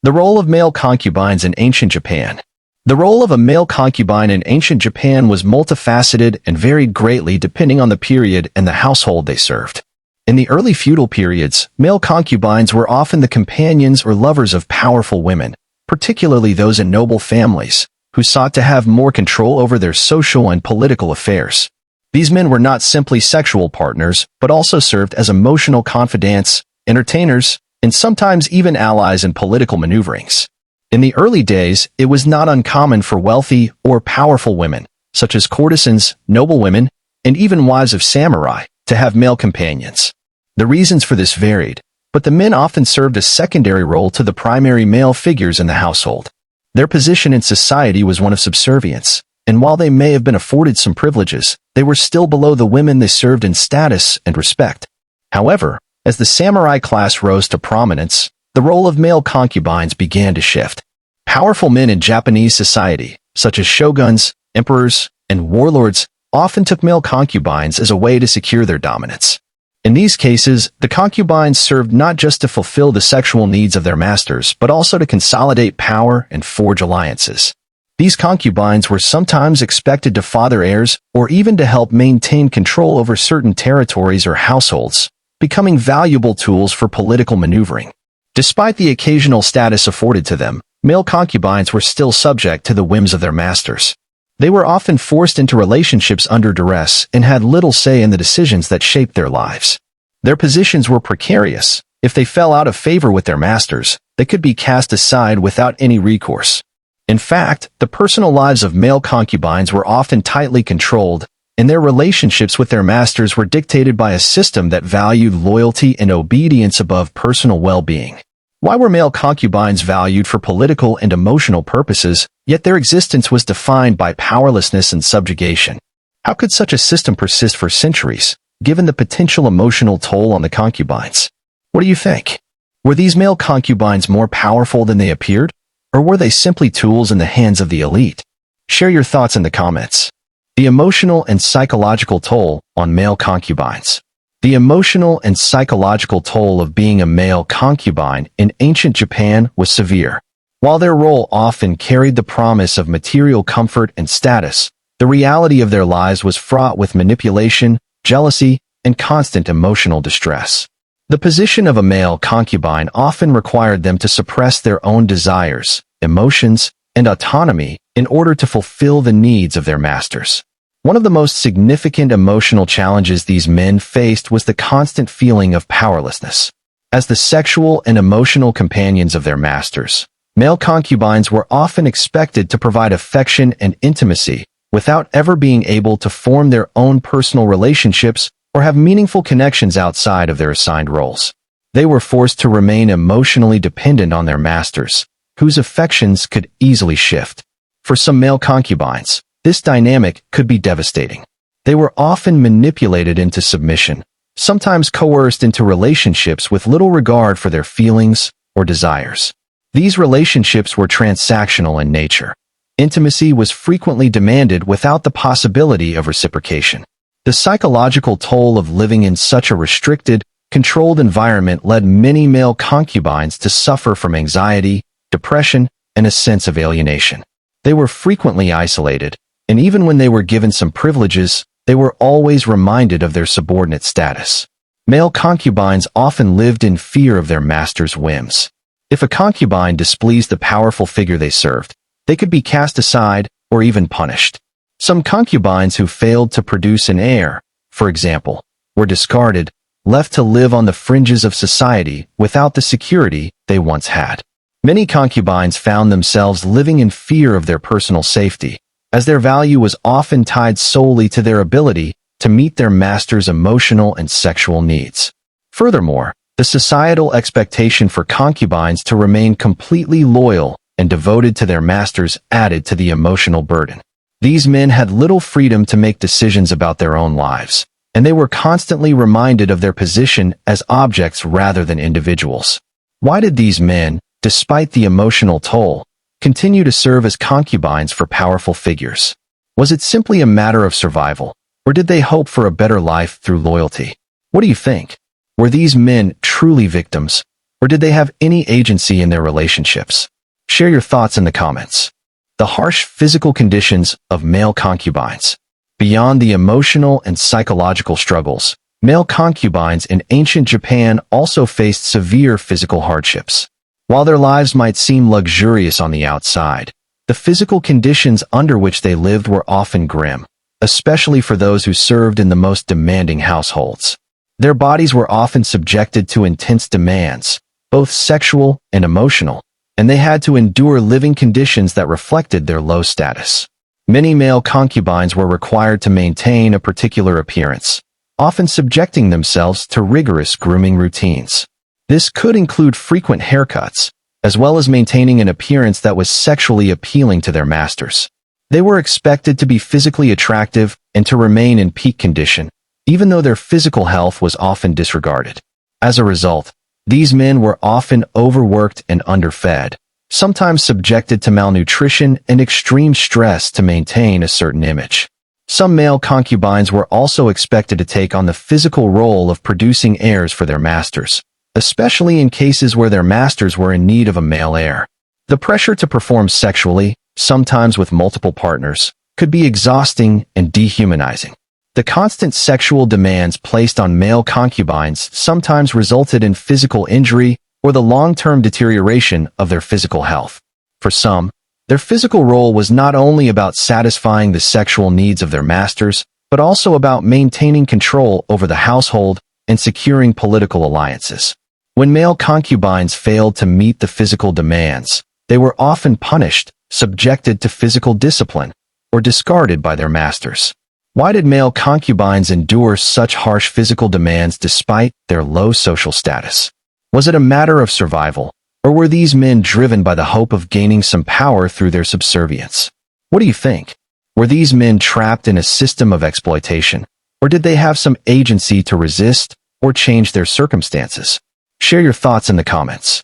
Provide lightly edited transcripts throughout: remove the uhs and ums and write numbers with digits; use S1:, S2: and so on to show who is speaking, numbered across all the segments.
S1: The role of male concubines in ancient Japan. The role of a male concubine in ancient Japan was multifaceted and varied greatly depending on the period and the household they served. In the early feudal periods, male concubines were often the companions or lovers of powerful women, particularly those in noble families, who sought to have more control over their social and political affairs. These men were not simply sexual partners, but also served as emotional confidants, entertainers, and sometimes even allies in political maneuverings. In the early days, it was not uncommon for wealthy or powerful women, such as courtesans, noblewomen, and even wives of samurai, to have male companions. The reasons for this varied, but the men often served a secondary role to the primary male figures in the household. Their position in society was one of subservience, and while they may have been afforded some privileges, they were still below the women they served in status and respect. However, as the samurai class rose to prominence, the role of male concubines began to shift. Powerful men in Japanese society, such as shoguns, emperors, and warlords, often took male concubines as a way to secure their dominance. In these cases, the concubines served not just to fulfill the sexual needs of their masters, but also to consolidate power and forge alliances. These concubines were sometimes expected to father heirs or even to help maintain control over certain territories or households, becoming valuable tools for political maneuvering. Despite the occasional status afforded to them, male concubines were still subject to the whims of their masters. They were often forced into relationships under duress and had little say in the decisions that shaped their lives. Their positions were precarious. If they fell out of favor with their masters, they could be cast aside without any recourse. In fact, the personal lives of male concubines were often tightly controlled, and their relationships with their masters were dictated by a system that valued loyalty and obedience above personal well-being. Why were male concubines valued for political and emotional purposes, yet their existence was defined by powerlessness and subjugation? How could such a system persist for centuries, given the potential emotional toll on the concubines? What do you think? Were these male concubines more powerful than they appeared, or were they simply tools in the hands of the elite? Share your thoughts in the comments. The emotional and psychological toll on male concubines. The emotional and psychological toll of being a male concubine in ancient Japan was severe. While their role often carried the promise of material comfort and status, the reality of their lives was fraught with manipulation, jealousy, and constant emotional distress. The position of a male concubine often required them to suppress their own desires, emotions, and autonomy in order to fulfill the needs of their masters. One of the most significant emotional challenges these men faced was the constant feeling of powerlessness. As the sexual and emotional companions of their masters, male concubines were often expected to provide affection and intimacy without ever being able to form their own personal relationships or have meaningful connections outside of their assigned roles. They were forced to remain emotionally dependent on their masters, whose affections could easily shift. For some male concubines, this dynamic could be devastating. They were often manipulated into submission, sometimes coerced into relationships with little regard for their feelings or desires. These relationships were transactional in nature. Intimacy was frequently demanded without the possibility of reciprocation. The psychological toll of living in such a restricted, controlled environment led many male concubines to suffer from anxiety, depression, and a sense of alienation. They were frequently isolated, and even when they were given some privileges, they were always reminded of their subordinate status. Male concubines often lived in fear of their master's whims. If a concubine displeased the powerful figure they served, they could be cast aside or even punished. Some concubines who failed to produce an heir, for example, were discarded, left to live on the fringes of society without the security they once had. Many concubines found themselves living in fear of their personal safety, as their value was often tied solely to their ability to meet their master's emotional and sexual needs. Furthermore, the societal expectation for concubines to remain completely loyal and devoted to their masters added to the emotional burden. These men had little freedom to make decisions about their own lives, and they were constantly reminded of their position as objects rather than individuals. Why did these men, despite the emotional toll, continue to serve as concubines for powerful figures? Was it simply a matter of survival, or did they hope for a better life through loyalty? What do you think? Were these men truly victims, Or did they have any agency in their relationships? Share your thoughts in the comments. The harsh physical conditions of male concubines. Beyond the emotional and psychological struggles, male concubines in ancient Japan also faced severe physical hardships. While their lives might seem luxurious on the outside, the physical conditions under which they lived were often grim, especially for those who served in the most demanding households. Their bodies were often subjected to intense demands, both sexual and emotional, and they had to endure living conditions that reflected their low status. Many male concubines were required to maintain a particular appearance, often subjecting themselves to rigorous grooming routines. This could include frequent haircuts, as well as maintaining an appearance that was sexually appealing to their masters. They were expected to be physically attractive and to remain in peak condition, even though their physical health was often disregarded. As a result, these men were often overworked and underfed, sometimes subjected to malnutrition and extreme stress to maintain a certain image. Some male concubines were also expected to take on the physical role of producing heirs for their masters, especially in cases where their masters were in need of a male heir. The pressure to perform sexually, sometimes with multiple partners, could be exhausting and dehumanizing. The constant sexual demands placed on male concubines sometimes resulted in physical injury or the long-term deterioration of their physical health. For some, their physical role was not only about satisfying the sexual needs of their masters, but also about maintaining control over the household and securing political alliances. When male concubines failed to meet the physical demands, they were often punished, subjected to physical discipline, or discarded by their masters. Why did male concubines endure such harsh physical demands despite their low social status? Was it a matter of survival, or were these men driven by the hope of gaining some power through their subservience? What do you think? Were these men trapped in a system of exploitation, or did they have some agency to resist or change their circumstances? Share your thoughts in the comments.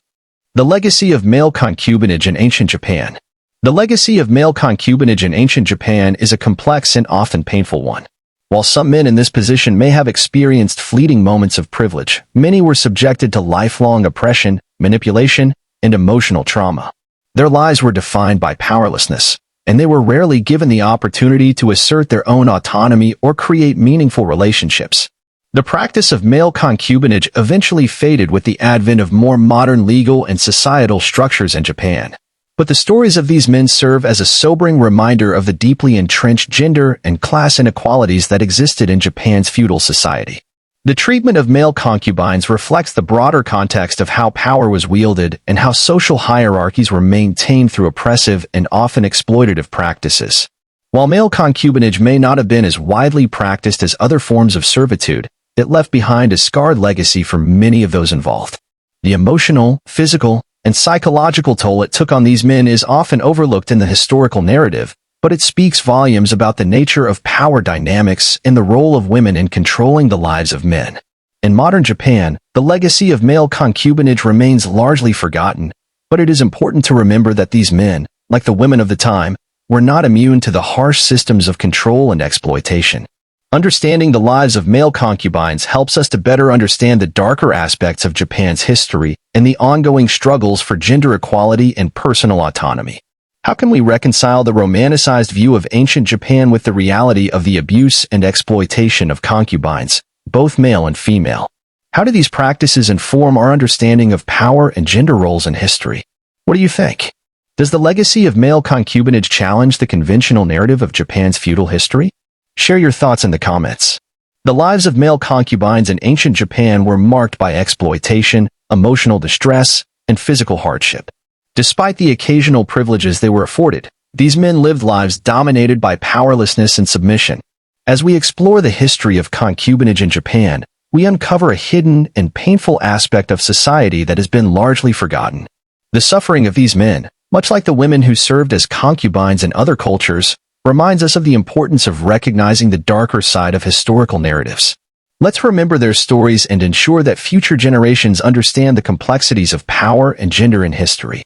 S1: The legacy of male concubinage in ancient Japan. The legacy of male concubinage in ancient Japan is a complex and often painful one. While some men in this position may have experienced fleeting moments of privilege, many were subjected to lifelong oppression, manipulation, and emotional trauma. Their lives were defined by powerlessness, and they were rarely given the opportunity to assert their own autonomy or create meaningful relationships. The practice of male concubinage eventually faded with the advent of more modern legal and societal structures in Japan. But the stories of these men serve as a sobering reminder of the deeply entrenched gender and class inequalities that existed in Japan's feudal society. The treatment of male concubines reflects the broader context of how power was wielded and how social hierarchies were maintained through oppressive and often exploitative practices. While male concubinage may not have been as widely practiced as other forms of servitude, it left behind a scarred legacy for many of those involved. The emotional, physical, and psychological toll it took on these men is often overlooked in the historical narrative, but it speaks volumes about the nature of power dynamics and the role of women in controlling the lives of men. In modern Japan, the legacy of male concubinage remains largely forgotten, but it is important to remember that these men, like the women of the time, were not immune to the harsh systems of control and exploitation. Understanding the lives of male concubines helps us to better understand the darker aspects of Japan's history and the ongoing struggles for gender equality and personal autonomy. How can we reconcile the romanticized view of ancient Japan with the reality of the abuse and exploitation of concubines, both male and female? How do these practices inform our understanding of power and gender roles in history? What do you think? Does the legacy of male concubinage challenge the conventional narrative of Japan's feudal history? Share your thoughts in the comments. The lives of male concubines in ancient Japan were marked by exploitation, emotional distress, and physical hardship. Despite the occasional privileges they were afforded, these men lived lives dominated by powerlessness and submission. As we explore the history of concubinage in Japan, we uncover a hidden and painful aspect of society that has been largely forgotten. The suffering of these men, much like the women who served as concubines in other cultures, reminds us of the importance of recognizing the darker side of historical narratives. Let's remember their stories and ensure that future generations understand the complexities of power and gender in history.